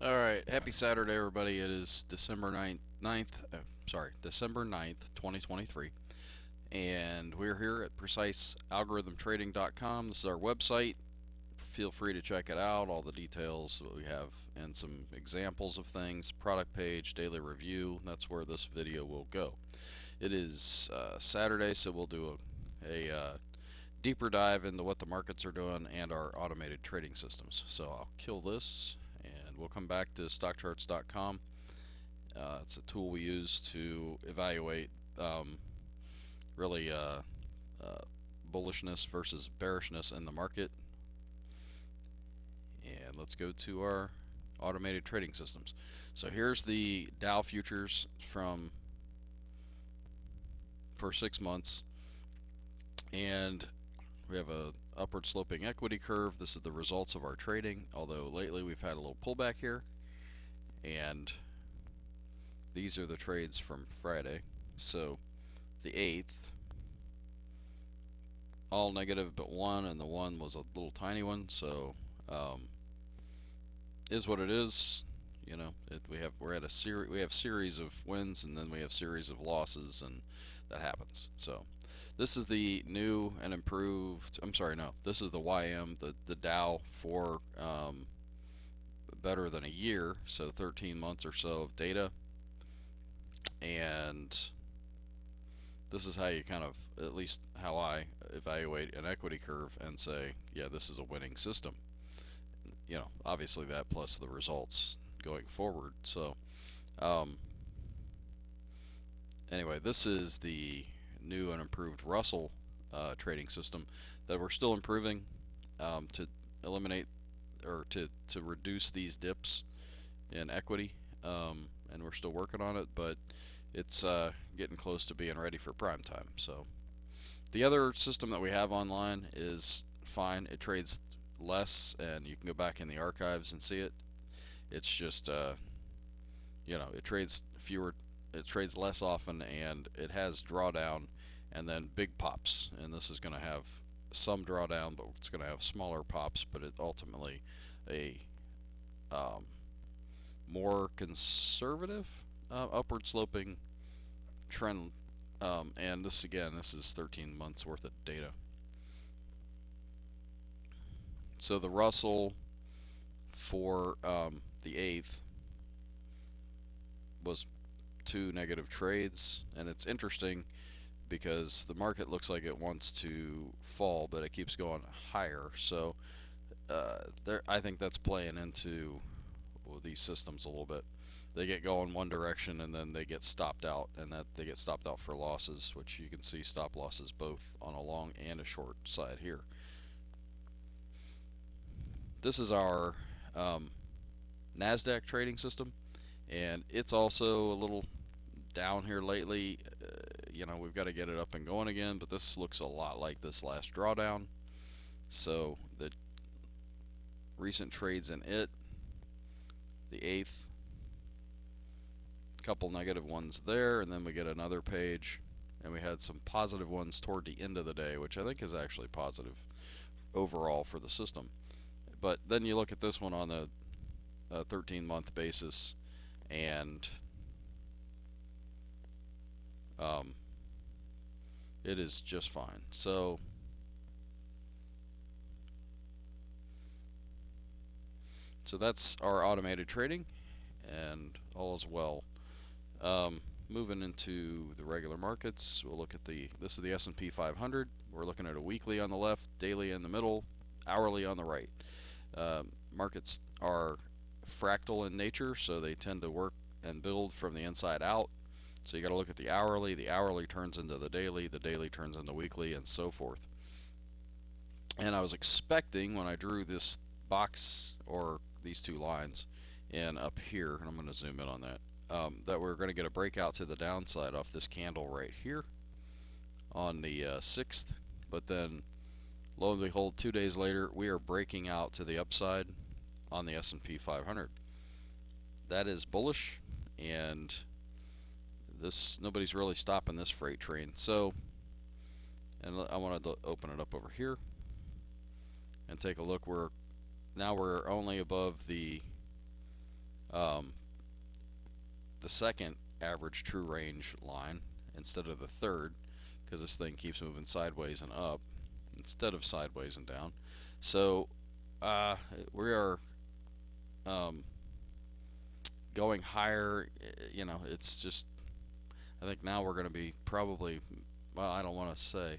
Alright, happy Saturday, everybody. It is December 9th, December 9th, 2023. And we're here at precisealgorithmtrading.com. This is our website. Feel free to check it out, all the details that we have, and some examples of things, product page, daily review. That's where this video will go. It is Saturday, so we'll do a deeper dive into what the markets are doing and our automated trading systems. So I'll kill this and we'll come back to stockcharts.com. It's a tool we use to evaluate really bullishness versus bearishness in the market. And let's go to our automated trading systems. So here's the Dow futures for 6 months, and we have a upward sloping equity curve. This is the results of our trading, although lately we've had a little pullback here. And these are the trades from Friday. So the 8th, all negative but one, and the one was a little tiny one. So is what it is. You know, we're at a series. We have series of wins, and then we have series of losses, and that happens. So this is the new and improved. I'm sorry, no. This is the YM, the Dow for better than a year, so 13 months or so of data, and this is how you kind of, at least how I evaluate an equity curve and say, yeah, this is a winning system. You know, obviously that plus the results going forward. So anyway, this is the new and improved Russell trading system that we're still improving to eliminate or to reduce these dips in equity, and we're still working on it, but it's getting close to being ready for prime time. So the other system that we have online is fine. It trades less, and you can go back in the archives and see it. It's just it trades fewer, it trades less often, and it has drawdown and then big pops. And this is going to have some drawdown, but it's going to have smaller pops. But it ultimately a um, more conservative, upward sloping trend. And this again, this is 13 months worth of data. So the Russell for the 8th was two negative trades, and it's interesting because the market looks like it wants to fall, but it keeps going higher. So I think that's playing into these systems a little bit. They get going one direction and then they get stopped out, and that they get stopped out for losses, which you can see stop losses both on a long and a short side here. This is our NASDAQ trading system, and it's also a little down here lately. We've got to get it up and going again, but this looks a lot like this last drawdown. So the recent trades in it, the 8th, couple negative ones there, and then we get another page, and we had some positive ones toward the end of the day, which I think is actually positive overall for the system. But then you look at this one on the 13-month basis, and it is just fine. So that's our automated trading, and all is well. Moving into the regular markets, we'll look at this is the S&P 500. We're looking at a weekly on the left, daily in the middle, hourly on the right. Markets are fractal in nature, so they tend to work and build from the inside out. So you got to look at the hourly turns into the daily turns into weekly, and so forth. And I was expecting when I drew this box, or these two lines, and up here, and I'm going to zoom in on that, that we're going to get a breakout to the downside off this candle right here on the 6th. But then, lo and behold, 2 days later, we are breaking out to the upside on the S&P 500. That is bullish, and nobody's really stopping this freight train. So, and I wanted to open it up over here and take a look. Now we're only above the um, the second average true range line instead of the third, because this thing keeps moving sideways and up instead of sideways and down. So uh, we are um, going higher. You know, it's just, I think now we're going to be probably, well, I don't want to say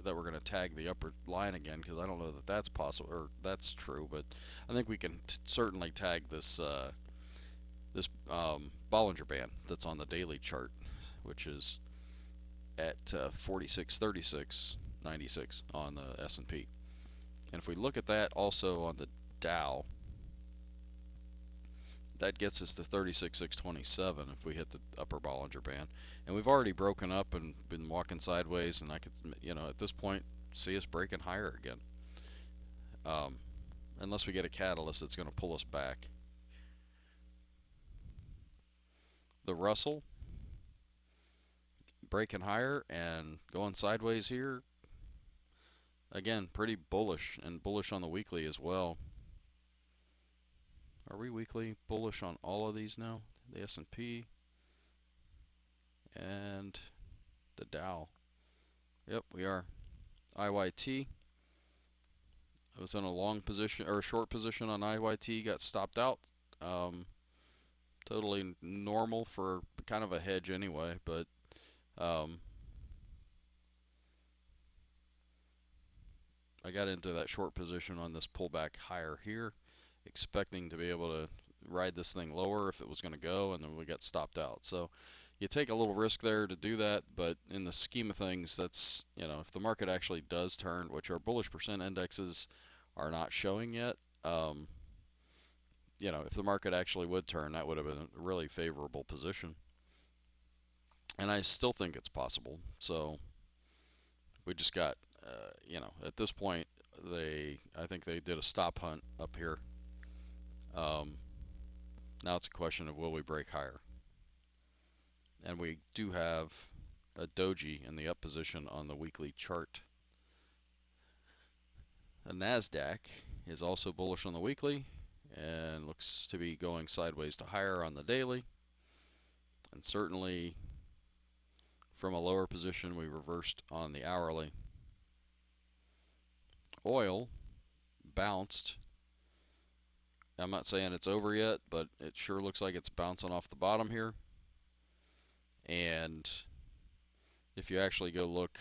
that we're going to tag the upper line again, because I don't know that that's possible or that's true, but I think we can certainly tag this Bollinger Band that's on the daily chart, which is at 46.36.96 on the S&P. And if we look at that also on the Dow, that gets us to 36,627 if we hit the upper Bollinger Band. And we've already broken up and been walking sideways, and I could, at this point, see us breaking higher again. Um, Unless we get a catalyst that's going to pull us back. The Russell breaking higher and going sideways here. Again, pretty bullish, and bullish on the weekly as well. Are we weekly bullish on all of these now? The S&P and the Dow. Yep, we are. IYT. I was in a long position or a short position on IYT, got stopped out. Um, Totally normal for kind of a hedge anyway, but um, I got into that short position on this pullback higher here, expecting to be able to ride this thing lower if it was going to go, and then we got stopped out. So you take a little risk there to do that, but in the scheme of things, that's, if the market actually does turn, which our bullish percent indexes are not showing yet, if the market actually would turn, that would have been a really favorable position. And I still think it's possible. So we just got, at this point, I think they did a stop hunt up here. Um, Now it's a question of will we break higher? And we do have a doji in the up position on the weekly chart. The Nasdaq is also bullish on the weekly and looks to be going sideways to higher on the daily. And certainly from a lower position, we reversed on the hourly. Oil bounced. I'm not saying it's over yet, but it sure looks like it's bouncing off the bottom here. And if you actually go look,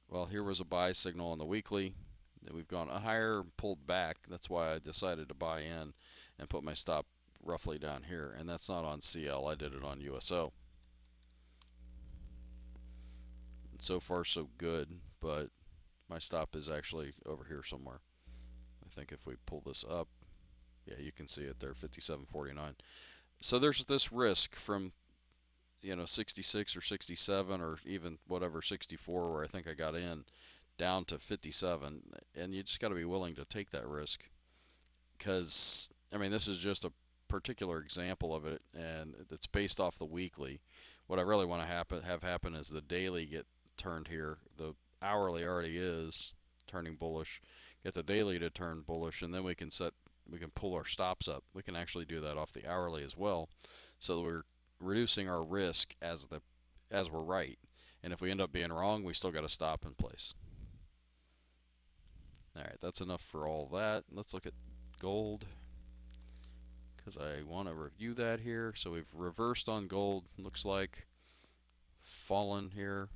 well, here was a buy signal on the weekly. Then we've gone higher and pulled back. That's why I decided to buy in and put my stop roughly down here. And that's not on CL. I did it on USO. And so far, so good. But my stop is actually over here somewhere. I think if we pull this up, yeah, you can see it there, 57.49. So there's this risk from 66 or 67 or even whatever 64 where I think I got in, down to 57, and you just got to be willing to take that risk, because I mean this is just a particular example of it, and it's based off the weekly. What I really want to have happen is the daily get turned here. The hourly already is turning bullish. Get the daily to turn bullish, and then we can pull our stops up. We can actually do that off the hourly as well, so that we're reducing our risk as we're right. And if we end up being wrong, we still got to stop in place. All right, that's enough for all that. Let's look at gold, because I want to review that here. So we've reversed on gold, looks like, fallen here.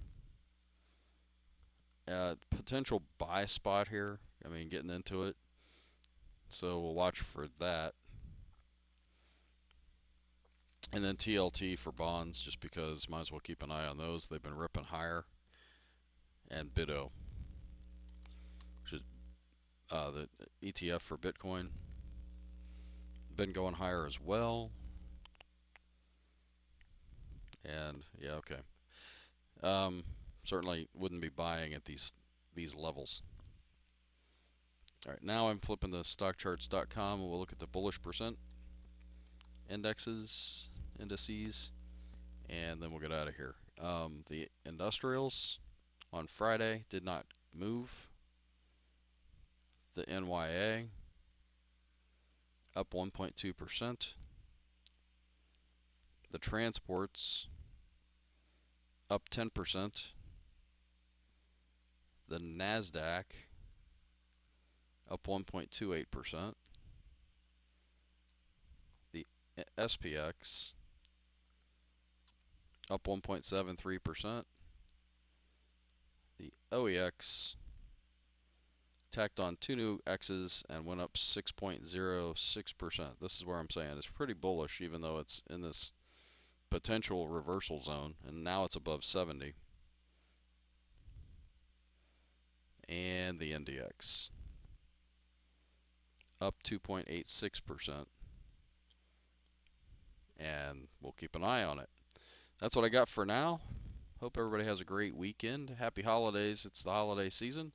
Potential buy spot here. I mean, getting into it. So we'll watch for that. And then TLT for bonds, just because might as well keep an eye on those. They've been ripping higher. And BITO, which is the ETF for Bitcoin, been going higher as well. And yeah, okay. Certainly wouldn't be buying at these levels. All right, now I'm flipping to stockcharts.com, and we'll look at the bullish percent indices, and then we'll get out of here. The industrials on Friday did not move. The NYA up 1.2%. The transports up 10%. The NASDAQ up 1.28%. The SPX up 1.73%. The OEX tacked on 2 new X's and went up 6.06%. This is where I'm saying it's pretty bullish, even though it's in this potential reversal zone, and now it's above 70. And the NDX up 2.86%. And we'll keep an eye on it. That's what I got for now. Hope everybody has a great weekend. Happy holidays. It's the holiday season.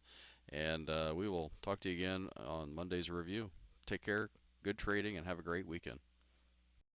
And we will talk to you again on Monday's review. Take care, good trading, and have a great weekend.